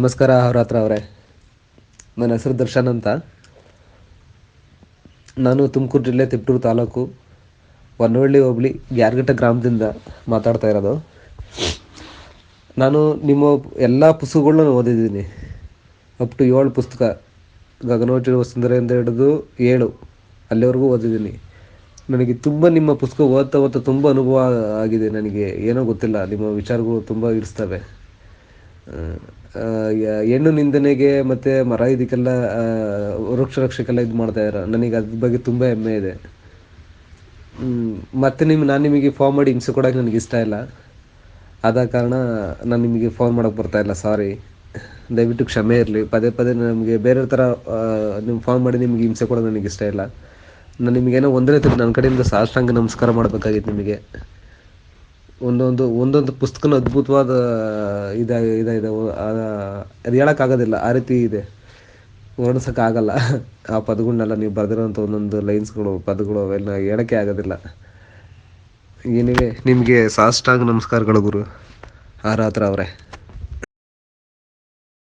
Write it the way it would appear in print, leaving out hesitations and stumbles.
ನಮಸ್ಕಾರ ಅವ್ರ ಹತ್ರ ಅವರೇ. ನನ್ನ ಹೆಸರು ದರ್ಶನ್ ಅಂತ. ನಾನು ತುಮಕೂರು ಜಿಲ್ಲೆ ತಿಪಟೂರು ತಾಲೂಕು ಹೊನ್ನವಳ್ಳಿ ಹೋಬಳಿ ಗ್ಯಾರಗಟ್ಟ ಗ್ರಾಮದಿಂದ ಮಾತಾಡ್ತಾ ಇರೋದು. ನಾನು ನಿಮ್ಮ ಎಲ್ಲ ಪುಸ್ತಕಗಳನ್ನ ಓದಿದ್ದೀನಿ. ಅಪ್ ಟು 7 ಪುಸ್ತಕ, ಗಗನಚುಕ್ಕಿ ವಸುಂಧರೆಯಿಂದ ಹಿಡಿದು 7 ಅಲ್ಲಿವರೆಗೂ ಓದಿದ್ದೀನಿ. ನನಗೆ ತುಂಬ ನಿಮ್ಮ ಪುಸ್ತಕ ಓದ್ತಾ ತುಂಬ ಅನುಭವ ಆಗಿದೆ. ನನಗೆ ಏನೋ ಗೊತ್ತಿಲ್ಲ, ನಿಮ್ಮ ವಿಚಾರಗಳು ತುಂಬ ಇಡಿಸ್ತವೆ. ಹೆಣ್ಣು ನಿಂದನೆಗೆ ಮತ್ತು ಮರ ಇದಕ್ಕೆಲ್ಲ ವೃಕ್ಷ ರಕ್ಷಕ್ಕೆಲ್ಲ ಇದು ಮಾಡ್ತಾಯಿದ್ದಾರೆ. ನನಗೆ ಅದ್ರ ಬಗ್ಗೆ ತುಂಬ ಹೆಮ್ಮೆ ಇದೆ. ಮತ್ತು ನಾನು ನಿಮಗೆ ಫೋನ್ ಮಾಡಿ ಹಿಂಸೆ ಕೊಡೋಕ್ಕೆ ನನಗೆ ಇಷ್ಟ ಇಲ್ಲ. ಆದ ಕಾರಣ ನಾನು ನಿಮಗೆ ಫೋನ್ ಮಾಡೋಕ್ಕೆ ಬರ್ತಾಯಿಲ್ಲ, ಸಾರಿ. ದಯವಿಟ್ಟು ಕ್ಷಮೆ ಇರಲಿ. ಪದೇ ಪದೇ ನಮಗೆ ಬೇರೆ ಥರ ನಿಮ್ಗೆ ಫೋನ್ ಮಾಡಿ ನಿಮಗೆ ಹಿಂಸೆ ಕೊಡೋದು ನನಗೆ ಇಷ್ಟ ಇಲ್ಲ. ನಾನು ನಿಮಗೇನೋ ಒಂದೇ ನನ್ನ ಕಡೆಯಿಂದ ಸಾಷ್ಟಾಂಗ ನಮಸ್ಕಾರ ಮಾಡಬೇಕಾಗಿತ್ತು ನಿಮಗೆ. ಒಂದೊಂದು ಪುಸ್ತಕನ ಅದ್ಭುತವಾದ ಇದೆ ಅದು ಹೇಳೋಕ್ಕಾಗೋದಿಲ್ಲ, ಆ ರೀತಿ ಇದೆ, ವರ್ಣಿಸೋಕ್ಕಾಗಲ್ಲ. ಆ ಪದಗಳನ್ನೆಲ್ಲ ನೀವು ಬರೆದಿರೋಂಥ ಒಂದೊಂದು ಲೈನ್ಸ್ಗಳು, ಪದಗಳು ಅವೆಲ್ಲ ಹೇಳೋಕ್ಕೆ ಆಗೋದಿಲ್ಲ. ಏನಿವೆ, ನಿಮಗೆ ಸಾಷ್ಟಾಂಗ ನಮಸ್ಕಾರಗಳು ಗುರು. ಆರಾತ್ರ ಅವರೇ.